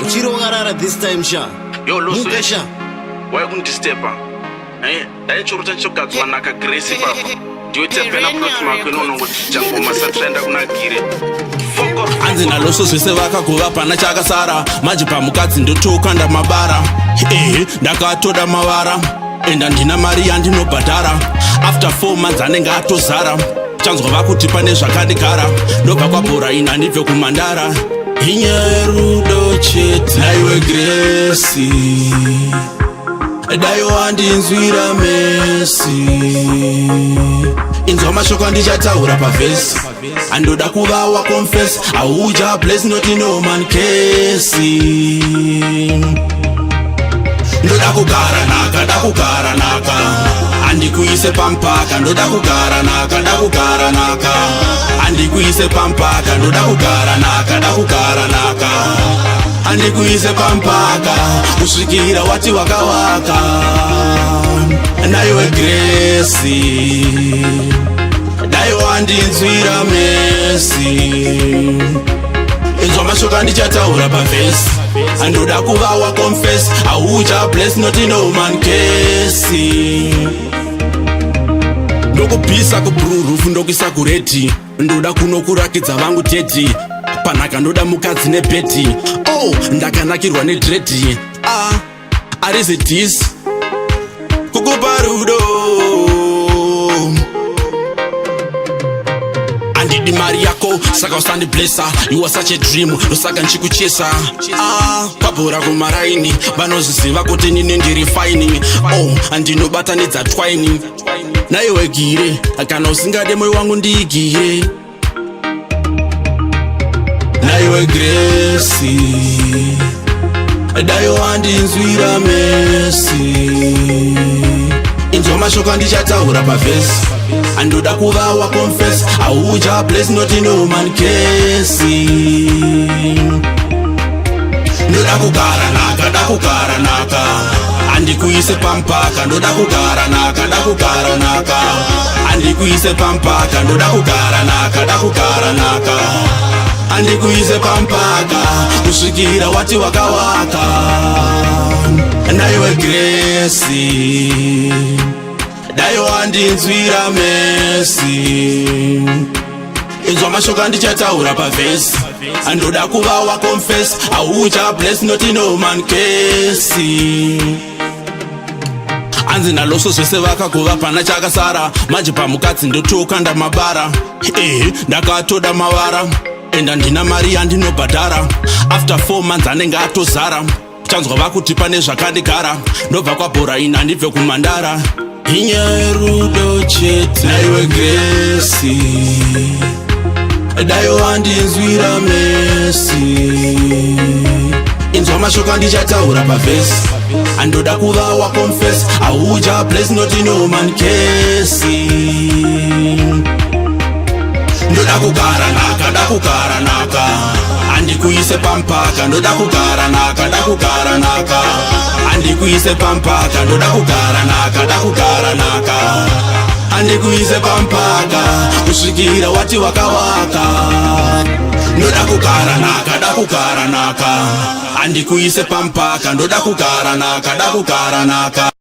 Uchirogarara this time sha. Yo loso Mukasha. Why couldn't disturb her? Dai churu cha choka tswana ka grace papa. Dio tsepena plot ma kweno no jango masatrenda kuna gire. Anzi naloso zvese vakakuva pana chakasara manje pamukadzi ndotokanda mabara ndakatoda mavara enda ndina mari yandinobhadhara after 4 months anenge atozara chanzwa vakuti pane zvakandigara ndobva kwabhora ina ndibve kumandara inyaya rudo chete naiwe Grace dai wandinzwira mesi inzwa mashoko andichatahura pavhesi andoda kuva waconfess auja bless not no man case ndoda kugara naka andikuise pampaka ndoda kugara naka andikuise pampaka ndoda kugara naka andikuise pampaka kusvikira wati wakawaka naiwe Grace dai wandinzwira mesi inzwa mashoko andichatahura pavhesi andoda kuva waconfess auja bless not no man case ndokubhisa kubruruf ndokuisa kuredi ndoda kunokurakidza vangu tedhi panhaka ndoda mukadzi nebhedhi ndakanakirwa nedredi arizi dis kukupa rudo andidi mari yako saka usandiblesa you are such a dream ndosaka nchikuchesa pabhora kumaraini vanozviziva kuti nini ndiri fine andinobatanidza twaini naiwe gire kana usingade moyo wangu ndiigire naiwe Grace dai wandinzwira mesi inzwa mashoko andichatahura pavhesi andoda kuva waconfess auja bless not no man case ndoda kugara naka andikuise pampaka ndoda kugara naka andikuise pampaka ndoda kugara naka andikuise pampaka kusvikira wati wakawaka naiwe Grace dai wandinzwira mesi inzwa mashoko andichatahura pavhesi andoda kuva waconfess auja bless not no man case anzi naloso zvese vakakuva pana chakasara manje pamukadzi ndotokanda mabara ndakatoda mavara enda ndina mari yandinobhadhara after 4 months anenge atozara chanzwa vakuti pane zvakandigara ndobva kwabhora ina ndibve kumandara inyaya rudo chete naiwe Grace dai wandinzwira mesi inzwa mashoko andichatahura pavhesi andoda kuva waconfess auja bless not no man case ndoda kugara naka andikuise pampaka ndoda kugara naka andikuise pampaka ndoda kugara naka andikuise pampaka kusvikira wati wakawaka ndoda kugara naka andikuise pampaka ndoda kugara naka